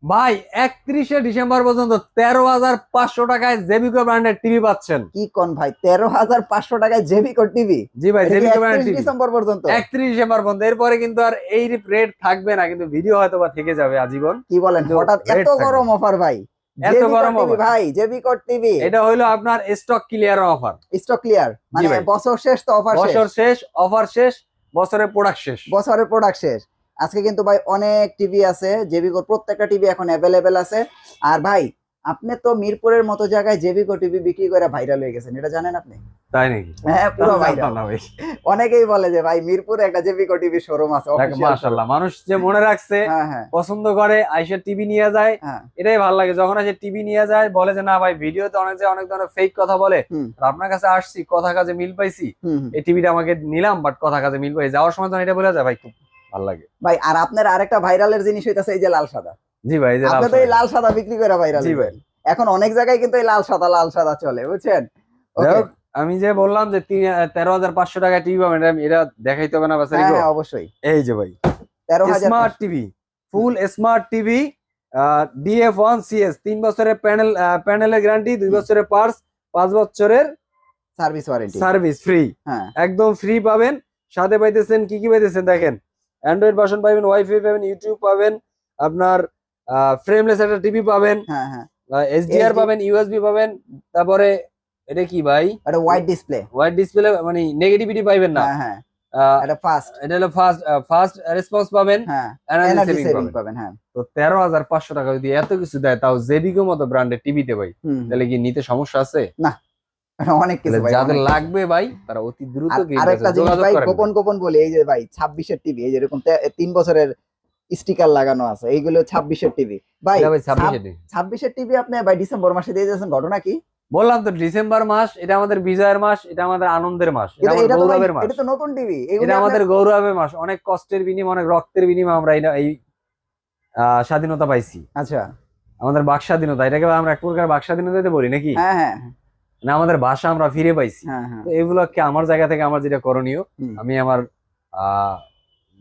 ভাই 31শে ডিসেম্বর পর্যন্ত 13,500 টাকায় জেবিকো ব্র্যান্ডের টিভি পাচ্ছেন। কি কোন ভাই, 13,500 টাকায় জেবিকো টিভি? জি ভাই, জেবিকো ব্র্যান্ডের 31 টিভি ডিসেম্বর পর্যন্ত? 31 ডিসেম্বর পর্যন্ত। এরপরে কিন্তু আর এই রেট থাকবে না, কিন্তু ভিডিও হয়তো বা থেকে যাবে আজীবন। কি বলেন, কিন্তু হঠাৎ রেট এত থাকবে গরম না। অফার ভাই? এত জেবিকো গরম টিভি অফার ভাই, জেবিকো টিভি। এটা হইলো আপনার stock clear offer. Stock clear মানে ভাই। বছর শেষ তো অফার শেষ? বছর শেষ, অফার শেষ, বছরের প্রোডাক্ট শেষ। বছরের প্রোডাক্ট শেষ। আজকে কিন্তু ভাই অনেক টিভি আছে, জেবিকোর প্রত্যেকটা টিভি এখন অ্যাভেলেবেল আছে। আর ভাই আপনি তো মিরপুরের মতো জায়গায় জেবিকো টিভি বিক্রি করে ভাইরাল হয়ে গেছেন, এটা জানেন আপনি? তাই নাকি? হ্যাঁ, পুরো ভাইরাল। জানতাম না ভাই। অনেকেই বলে যে ভাই মিরপুরে একটা জেবিকো টিভি শোরুম আছে, অফিশিয়াল। মাশাআল্লাহ, মানুষ যে মনে রাখছে, হ্যাঁ হ্যাঁ পছন্দ করে, আইসা টিভি নিয়ে যায়, হ্যাঁ। এটাই ভালো লাগে। যখন আসে টিভি নিয়ে যায়, বলে যে না ভাই ভিডিওতে অনেক ধরনের ফেক কথা বলে, হুম আর আপনার কাছে আসছি, কথা কাজে মিল পাইছি, হুম হুম। এই টিভিটা আমাকে নিলাম, বাট কথা কাজে মিল পাইছি, যাওয়ার সময় তখন এটা বলে যায়, ভাই খুব ভালো লাগে। ভাই আর আপনার আরেকটা ভাইরালের জিনিস হইতাছে এই যে লাল সাদা। জি ভাই, যে আপনি তো এই লাল সাদা বিক্রি করে ভাইরাল। জি ভাই। এখন অনেক জায়গায় কিন্তু এই লাল সাদা চলে, বুঝছেন? যাই হোক, আমি যে বললাম যে 13,500 টাকা টিভি পাবেন, এটা দেখাইতে হবে না বাসারি? হ্যাঁ অবশ্যই। এই যে ভাই 13,000 স্মার্ট টিভি, ফুল স্মার্ট টিভি, DF1CS, 3 বছরের প্যানেলের গ্যারান্টি, 2 বছরের পার্টস, 5 বছরের সার্ভিস ওয়ারেন্টি, সার্ভিস ফ্রি। হ্যাঁ একদম ফ্রি পাবেন। সাথে পাইতেছেন কি পাইতেছেন দেখেন, অ্যান্ড্রয়েড ভার্সন পাবেন, ওয়াইফাই পাবেন, ইউটিউব পাবেন, আপনার ফ্রেমলেস একটা টিভি পাবেন, হ্যাঁ হ্যাঁ। HDR পাবেন, ইউএসবি পাবেন। তারপরে এটা কি ভাই, এটা ওয়াইড ডিসপ্লে। ওয়াইড ডিসপ্লে মানে নেগেটিভিটি পাইবেন না। হ্যাঁ হ্যাঁ। এটা এটা হলো ফাস্ট রেসপন্স পাবেন, হ্যাঁ এনার্জি এনার্জি সেভিং সেভিং পাবেন। পাবেন। হ্যাঁ। তো 13,500 টাকা যদি এত কিছু দেয়, তাও জেবিকো মতো ব্র্যান্ডের টিভিতে ভাই, হুম। তাহলে কি নিতে সমস্যা আছে? না, অনেক কিছু ভাই, যাদের অনেক কিছু। লাগবে ভাই, তারা অতি দ্রুত আরেকটা জিনিস ভাই, গোপন বলি, এই যে ভাই 26-এর টিভি, এই যে এরকম 3 বছরের স্টিকার লাগানো আছে, এইগুলো 26-এর টিভি ভাই। 26-এর টিভি আপনি ভাই ডিসেম্বর মাসে দিয়ে যাচ্ছেন, ঘটনা কি? বললাম তো, ডিসেম্বর মাস এটা আমাদের বিজয়ের মাস, এটা আমাদের আনন্দের মাস, এটা আমাদের গৌরবের মাস। এটা তো নতুন টিভি, এটা আমাদের গৌরবের মাস। অনেক কষ্টের বিনিময়ে, অনেক রক্তের বিনিময়ে আমরা এই স্বাধীনতা পাইছি। আচ্ছা, আমাদের বাক স্বাধীনতা, এটাকে আমরা এক প্রকার বাক স্বাধীনতা বলি নাকি? হ্যাঁ হ্যাঁ। না, আমাদের ভাষা আমরা ফিরে পাইছি। হ্যাঁ হ্যাঁ। তো এগুলোকে আমার জায়গা থেকে আমার যেটা করণীয়, আমি আমার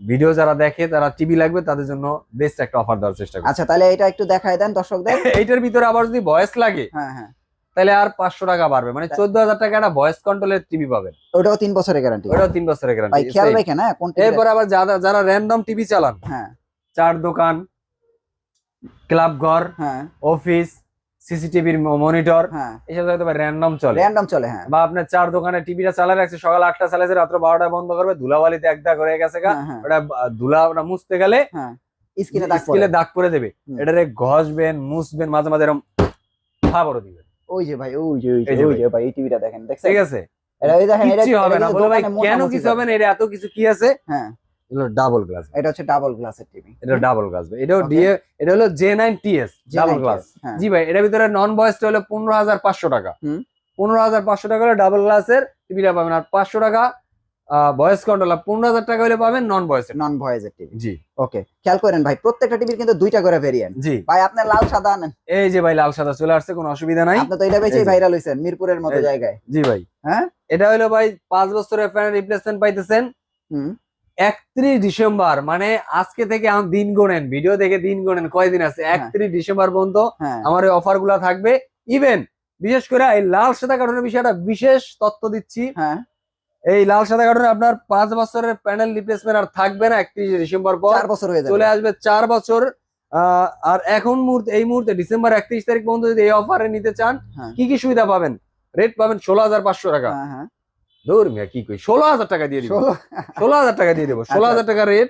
ভিডিও যারা দেখে, তারা টিভি লাগবে, তাদের জন্য বেস্ট একটা অফার দেওয়ার চেষ্টা করি। আচ্ছা, তাহলে এটা একটু দেখায় দেন দর্শকদের। এইটার ভিতরে আবার যদি ভয়েস লাগে, হ্যাঁ হ্যাঁ, তাহলে আর 500 টাকা বাড়বে, মানে 14,000 টাকা একটা ভয়েস কন্ট্রোলের টিভি পাবেন। ওটাও 3 বছরের গ্যারান্টি। ওটাও 3 বছরের ভাই গ্যারান্টি। খেয়াল রাখেন না কোন টিভি। এরপর আবার যারা র্যান্ডম টিভি চালান, হ্যাঁ, চার দোকান, ক্লাব ঘর, হ্যাঁ অফিস, সিসিটিভির মনিটর, হ্যাঁ, এসব হয়তো র্যান্ডম চলে। র্যান্ডম চলে, হ্যাঁ। বা আপনার চার দোকানে টিভিটা চালা রাখছে, সকাল 8টা চালাইছে, রাত্র 12টায় বন্ধ করবে, ধুলাবালিতে একদা করে গেছে গা, হ্যাঁ, হ্যাঁ। ওটা ধুলা মুছতে গেলে হ্যাঁ, স্ক্রিনে দাগ করে দেবে। এটারে ঘষবেন, মুছবেন, মাঝে মাঝে এরকম ফাবড় দিবেন। ওই যে ভাই, ওই যে ভাই, এই টিভিটা দেখেন, দেখছেন? ঠিক আছে, এটা এই দেখেন, কিছু হবে না। বলে ভাই কেন মোটামুটি কিছু হবে না, এটা এত কিছু কি আছে? হ্যাঁ, এগুলো ডাবল গ্লাস। এটা হচ্ছে ডাবল গ্লাসের টিভি। এটা ডাবল গ্লাস, এটাও এটা হলো J9TS ডাবল গ্লাস। জি ভাই, এটার ভিতরে নন ভয়েসটা হলো 15,500 টাকা। 15,500 টাকা হলে ডাবল গ্লাসের টিভিটা পাবেন, আর 500 টাকা ভয়েস কন্ট্রোল, 15,000 টাকা হলে পাবেন নন ভয়েসের টিভি। জি ওকে, খেয়াল করেন ভাই, প্রত্যেকটা টিভির কিন্তু দুইটা করে ভেরিয়েন্ট। জি ভাই আপনার লাল সাদা আনেন। এই যে ভাই লাল সাদা চলে আসছে, কোনো অসুবিধা নাই। আপনি তো এটা বেচেই ভাইরাল হইছেন মিরপুরের মতো জায়গায়। জি ভাই, হ্যাঁ, এটা হলো ভাই 5 বছরের প্যানেল রিপ্লেসমেন্ট পাইতেছেন। 31 ডিসেম্বর মানে আজকে থেকে দিন গোনেন, ভিডিও দেখে দিন গোনেন কয়দিন আছে, 31 ডিসেম্বর পর্যন্ত আমার এই অফার গুলা থাকবে। ইভেন বিশেষ করে এই লাল সাদা কার্টুনের বিষয়টা বিশেষ তথ্য দিচ্ছি। এই লাল সাদা কার্টুনে আপনার 5 বছরের প্যানেল রিপ্লেসমেন্ট আর থাকবে না। 31 ডিসেম্বর পর 4 বছর হয়ে যাবে, চলে আসবে 4 বছর। আর এখন এই মুহূর্তে ডিসেম্বর 31 তারিখ পর্যন্ত যদি এই অফারে নিতে চান, কি কি সুবিধা পাবেন? রেট পাবেন 16,500 টাকা। দূর মিয়া, কি কই, 16,000 টাকা দিয়ে দিব। 16,000 টাকা দিয়ে দেবো। 16,000 টাকা রেট।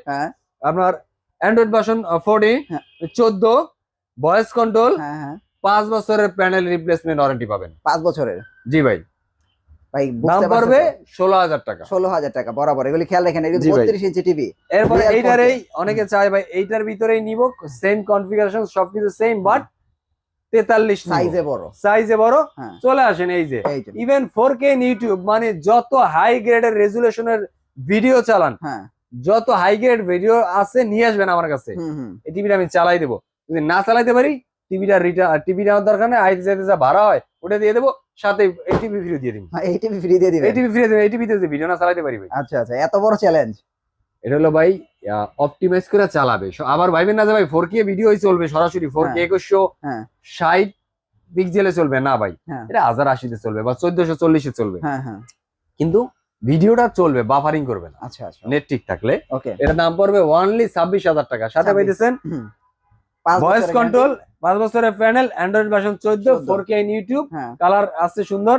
আপনার অ্যান্ড্রয়েড ভার্সন 14, 14 ভয়েস কন্ট্রোল, 5 বছরের প্যানেল রিপ্লেসমেন্ট ওয়ারেন্টি পাবেন। 5 বছরের। জি ভাই, ভাই দাম পড়বে 16,000 টাকা। 16,000 টাকা বরাবর। এগুলি খেয়াল রাখেন, এটা 32 ইঞ্চি টিভি। এরপরে এইটারই অনেকে চায় ভাই এইটার ভিতরেই নিব, সেম কনফিগারেশন, সবকিছু সেম, বাট 43 সাইজে বড়। চলে আসেন, এই যে ইভেন 4K ইউটিউব, মানে যত হাই গ্রেডের রেজুলেশনের ভিডিও চালান, যত হাই গ্রেড ভিডিও আছে নিয়ে আসবেন আমার কাছে। এই টিভিটা আমি চালাই দেবো। যদি না চালাইতে পারি, টিভি নেওয়ার দরকার নেই, আইতে যেতে যা ভাড়া হয় ওটা দিয়ে দেবো, সাথে এই টিভি ফ্রি দিয়ে দিব। এই টিভি ফ্রি দিয়ে দিবেন? এই টিভি ফ্রি দিয়ে, এই টিভিতে যদি ভিডিও না চালাইতে পারি ভাই। আচ্ছা আচ্ছা, এত বড় চ্যালেঞ্জ। এটা হলো ভাই অপটিমাইজ করে চালাবে। আবার ভাইবেন না যে ভাই 4K ভিডিওই চলবে সরাসরি 4K 2160 পিক্সেলে চলবে না ভাই, এটা 1080 তে চলবে বা 1440 এ চলবে, কিন্তু ভিডিওটা চলবে, বাফারিং করবে না। আচ্ছা আচ্ছা, নেট ঠিক থাকলে এটা দাম পড়বে অনলি 26,000 টাকা। সাথে পাইতেছেন ভয়েস কন্ট্রোল, 5 বছরের panel, Android version 14, 4K in YouTube, colour আছে সুন্দর,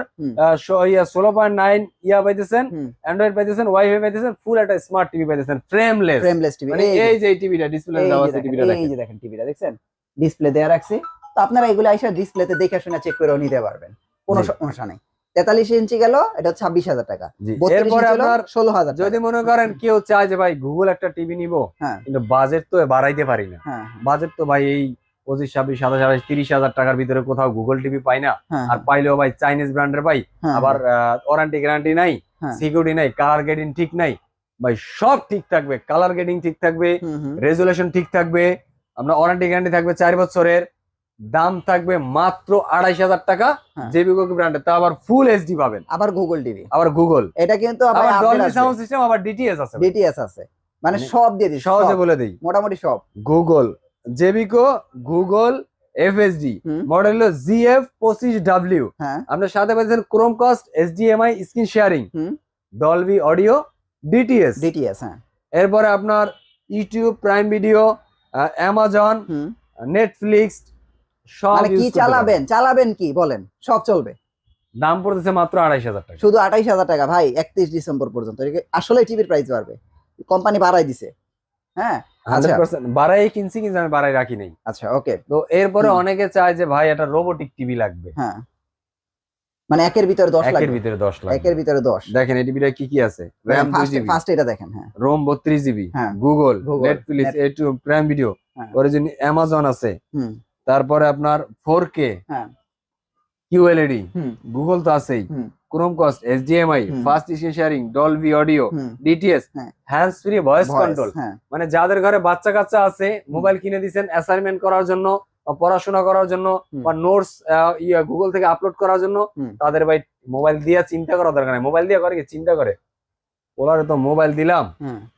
16.9 ইয়া পাইতেছেন, অ্যান্ড্রয়েড পাইতেছেন, ওয়াইফাই পাইতেছেন, ফুল একটা স্মার্ট টিভি পাইতেছেন, ফ্রেমলেস টিভি। মানে এই যে টিভিটা ডিসপ্লে দেওয়া আছে, টিভিটা এই যে দেখেন, টিভিটা দেখছেন ডিসপ্লে দেয়া রাখছি, তো আপনারা এগুলো আইসা ডিসপ্লেতে দেখে শুনে চেক করেও নিতে পারবেন, কোনো সমস্যা নেই। 43 ইঞ্চি গেল, এটা 26,000 টাকা। এরপরে আপনার 16,000। যদি মনে করেন কেউ চায় যে ভাই গুগল একটা টিভি নিব, কিন্তু বাজেট তো বাড়াইতে পারি না, বাজেট তো ভাই এই 25, 26, 27, 30,000 টাকার ভিতরে কোথাও গুগল টিভি পাই না, আর পাইলেও ভাই চাইনিজ ব্র্যান্ডের পাই, আবার ওয়ারেন্টি গ্যারান্টি নাই, সিকিউরিটি নাই, কালার গ্রেডিং ঠিক নাই ভাই, সব ঠিক থাকবে, কালার গ্রেডিং ঠিক থাকবে, রেজুলেশন ঠিক থাকবে, আপনার ওয়ারেন্টি গ্যারান্টি থাকবে 4 বছরের, দাম থাকবে মাত্র 28,000 টাকা। জেবিকো ব্র্যান্ডের, তা আবার ফুল এইচডি পাবেন, আবার গুগল টিভি, আবার গুগল, এটা কিন্তু আবার ডলবি সাউন্ড সিস্টেম, আবার ডিটিএস আছে, মানে সব দিয়ে দিই, সহজে বলে দেই, মোটামুটি সব। গুগল, জেবিকো, গুগল, এফএসডি, মডেল হলো GF25W। আপনার সাথে পাচ্ছেন Chromecast, HDMI screen sharing, Dolby audio, DTS. এরপরে আপনার YouTube, prime video, Amazon, Netflix, সব মানে কি চালাবেন কি বলেন, সব চলবে। দাম পড়তেছে মাত্র 28,000 টাকা, শুধু 28,000 টাকা ভাই, 31 ডিসেম্বর পর্যন্ত। আসলে টিভির প্রাইস বাড়বে, কোম্পানি বাড়াই দিছে। হ্যাঁ 100% বাড়াই কিনছি, কিন্তু আমি বাড়াই রাখি নাই। আচ্ছা ওকে। তো এরপরে অনেকে চায় যে ভাই একটা রোবোটিক টিভি লাগবে, হ্যাঁ মানে একের ভিতরে 10 লাগবে, একের ভিতরে 10 লাগবে, একের ভিতরে 10। দেখেন এই টিভিটা কি আছে, RAM 2GB, ফার্স্ট এটা দেখেন, ROM 32GB, Google, Netflix, YouTube, prime video, origin, Amazon আছে, তারপরে আপনার 4K, QLED, গুগল তো আছেই, Chromecast, HDMI, fast screen sharing, Dolby audio, DTS, hands free voice control. মানে যাদের ঘরে বাচ্চা কাচ্চা আছে, মোবাইল কিনে দিয়েছেন অ্যাসাইনমেন্ট করার জন্য, পড়াশোনা করার জন্য, বা নোটস গুগল থেকে আপলোড করার জন্য, তাদের ভাই মোবাইল দিয়ে চিন্তা করা দরকার নাই। মোবাইল দিয়ে করে কি চিন্তা করে, ওলারে তো মোবাইল দিলাম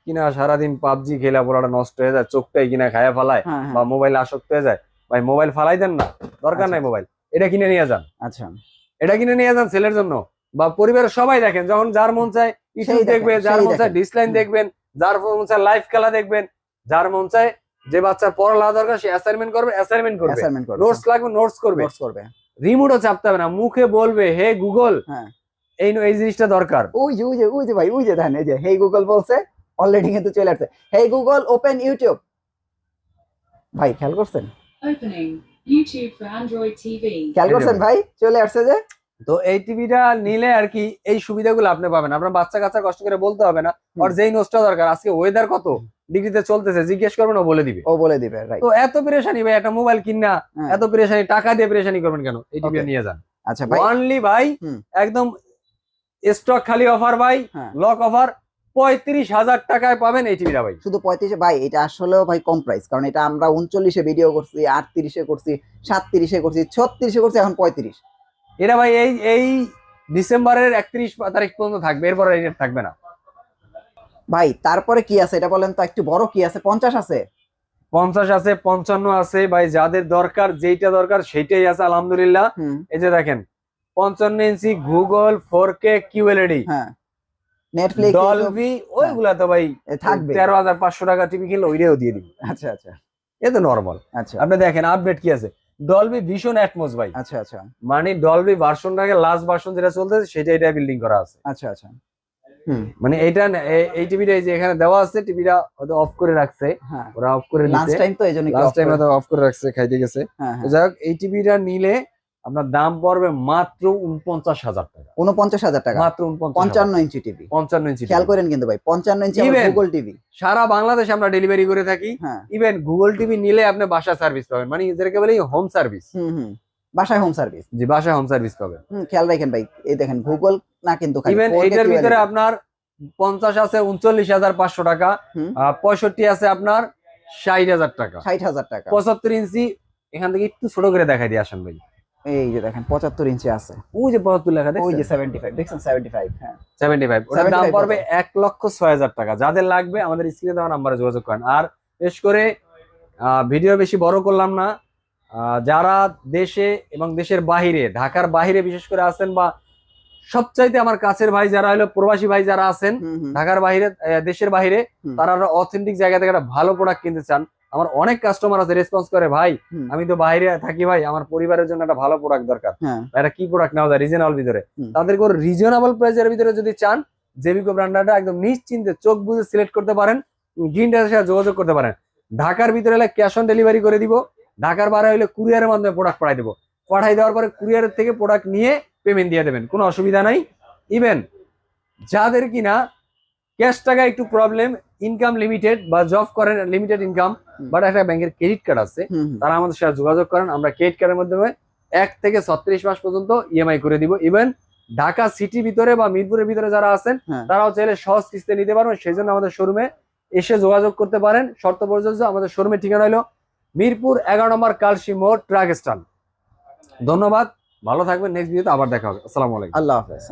কিনা সারাদিন পাবজি খেলা, ওলাটা নষ্ট হয়ে যায়, চোখটাই কিনা খায়া ফালায়, বা মোবাইল আসক্ত হয়ে যায়, ভাই মোবাইল ফালাই দেন না, দরকার নাই মোবাইল, এটা কিনে নিয়ে যান। আচ্ছা এটা কিনে নিয়ে যান ছেলের জন্য, বা পরিবারের সবাই দেখেন, যখন যার মন চায় ইউটিউব দেখবে, যার মন চায় ডিসলাইন দেখবেন, যার মন চায় লাইভ খেলা দেখবেন, যার মন চায় যে বাচ্চার পড়ালেখা দরকার সে অ্যাসাইনমেন্ট করবে, নোটস লাগবে নোটস করবে, রিমোটও চাপতে হবে না, মুখে বলবে হে গুগল এই জিনিসটা দরকার। ওই যে ভাই, ওই যে দেখেন, এই যে হে গুগল বলছে, অলরেডি কিন্তু চলে আসছে, হে গুগল ওপেন ইউটিউব। ভাই খেয়াল করছেন, opening YouTube for Android TV, খেয়াল করছেন ভাই, চলে আসছে যে। তো এই টিভিটা নিলে আর কি এই সুবিধাগুলো আপনি পাবেন, আপনার বাচ্চা কাচ্চা কষ্ট করে বলতে হবে না, আর যেই নোটসটা দরকার, আজকে ওয়েদার কত ডিগ্রিতে চলতেছে জিজ্ঞেস করবেন, ও বলে দিবে, তো এত পেরেশানি ভাই, একটা মোবাইল কিনা এত পেরেশানি, টাকা দিয়ে পেরেশানি করবেন কেন, এই টিভি নিয়ে যান। আচ্ছা ভাই, অনলি ভাই একদম স্টক খালি অফার ভাই, লক অফার, 35,000 টাকায় পাবেন এই টিভিটা ভাই। শুধু 35 ভাই, এটা আসলেও ভাই কম প্রাইস, কারণ এটা আমরা 39-এ ভিডিও করছি, 38-এ করছি, 37-এ করছি, 36-এ করছি, এখন 35। এটা ভাই এই ডিসেম্বরের 31 তারিখ পর্যন্ত থাকবে, এরপর রেট থাকবে না ভাই। তারপরে কি আছে এটা বলেন তো, একটু বড় কি আছে? 50 আছে, 50 আছে, 55 আছে ভাই, যাদের দরকার যেইটা দরকার সেইটাই আছে আলহামদুলিল্লাহ। এই যে দেখেন 55 inch Google, 4K QLED, Netflix, Dolby, ওইগুলা তো ভাই থাকবে। 13,500 টাকা টিভি কিনলে ওইটাও দিয়ে দিবি। আচ্ছা আচ্ছা, এ তো নরমাল। আচ্ছা আপনি দেখেন আপডেট কি আছে, ডলবি ভিশন অ্যাটমস ভাই। আচ্ছা আচ্ছা, মানে ডলবি ভার্সনটাকে লাস্ট ভার্সন যেটা চলতেছে সেটা এটা বিল্ডিং করা আছে। আচ্ছা আচ্ছা, মানে এইটা এই টিভিটা এই যে এখানে দেওয়া আছে, টিভিটা অফ করে রাখছে, ওরা অফ করে দিয়েছে লাস্ট টাইম, তো এইজন্য লাস্ট টাইম তো অফ করে রাখছে, খাইতে গেছে। তো যাই হোক, এই টিভিটা নিলে আপনার দাম পড়বে মাত্র 49,000 টাকা। 49,000 টাকা মাত্র 55 ইঞ্চি টিভি। 55 ইঞ্চি খেয়াল করেন কিন্তু ভাই, 55 ইঞ্চি গুগল টিভি সারা বাংলাদেশে আমরা ডেলিভারি করে থাকি। ইভেন গুগল টিভি নিলে আপনি বাসা সার্ভিস পাবেন, মানে এদেরকে বলে হোম সার্ভিস। বাসায় হোম সার্ভিস, জি বাসায় হোম সার্ভিস পাবেন। খেয়াল রাখেন ভাই, এই দেখেন গুগল না কিন্তু ইভেন এইটার ভিতরে আপনার 50 আছে 39,500 টাকা, 65 আছে আপনার 60,000 টাকা, 60,000 টাকা, 75 ইঞ্চি এখান থেকে একটু ছোট করে দেখাই দিয়ে আসেন ভাই, এই যে দেখেন 75 ইঞ্চি আছে, ওই যে 75 লেখা ওই দেখছেন, যে 75 দেখছেন 75, হ্যাঁ 75 ওটার দাম 75 পড়বে 1,06,000 টাকা। যাদের লাগবে আমাদের স্ক্রিনে দেওয়া নাম্বারে যোগাযোগ করেন। আর বিশেষ করে ভিডিও বেশি বড় করলাম না, যারা দেশে এবং দেশের বাহিরে, ঢাকার বাহিরে বিশেষ করে আছেন, বা সবচাইতে আমার কাছের ভাই যারা হলো প্রবাসী ভাই যারা আছেন ঢাকার বাহিরে, দেশের বাহিরে, তারা অথেন্টিক জায়গা থেকে একটা ভালো প্রোডাক্ট কিনতে চান। আমার অনেক কাস্টমার আছে রেসপন্স করে, ভাই আমি তো বাইরে থাকি ভাই, আমার পরিবারের জন্য একটা ভালো প্রোডাক্ট দরকার, এটা কি প্রোডাক্ট নেওয়া যায় রিজনেবল ভিতরে। তাদেরকে রিজনেবল প্রাইসের ভিতরে যদি চান, জেবিকো ব্র্যান্ডটা একদম নিশ্চিন্তে চোখ বুঝে সিলেক্ট করতে পারেন, গ্রিনটার সাথে যোগাযোগ করতে পারেন। ঢাকার ভিতরে হলে ক্যাশ অন ডেলিভারি করে দিব, ঢাকার বাইরে হলে কুরিয়ারের মাধ্যমে প্রোডাক্ট পাঠাই দেবো। পাঠাই দেওয়ার পরে কুরিয়ারের থেকে প্রোডাক্ট নিয়ে পেমেন্ট দিয়ে দেবেন, কোনো অসুবিধা নাই। ইভেন যাদের কিনা ক্যাশ টাকা একটু প্রবলেম, ইনকাম লিমিটেড বা জব করেন লিমিটেড ইনকাম, বাট একটা ব্যাংকের ক্রেডিট কার্ড আছে, তারা আমাদের সাথে যোগাযোগ করেন, আমরা ক্রেডিট কার্ডের মাধ্যমে 1 থেকে 36 মাস পর্যন্ত ইএমআই করে দিব। ইভেন ঢাকা সিটির ভিতরে বা মিরপুরের ভিতরে যারা আছেন তারাও চাইলে সহজ কিস্তি নিতে পারবেন, সেই জন্য আমাদের শোরুমে এসে যোগাযোগ করতে পারেন। শর্ত প্রযোজ্য। আমাদের শোরুমের ঠিকানা হলো মিরপুর 11 নম্বর কালসি মোড়, ট্রাক স্ট্যান্ড। ধন্যবাদ, ভালো থাকবেন, নেক্সট ভিডিওতে আবার দেখা হবে। আসসালামু আলাইকুম। আল্লাহ হাফেজ।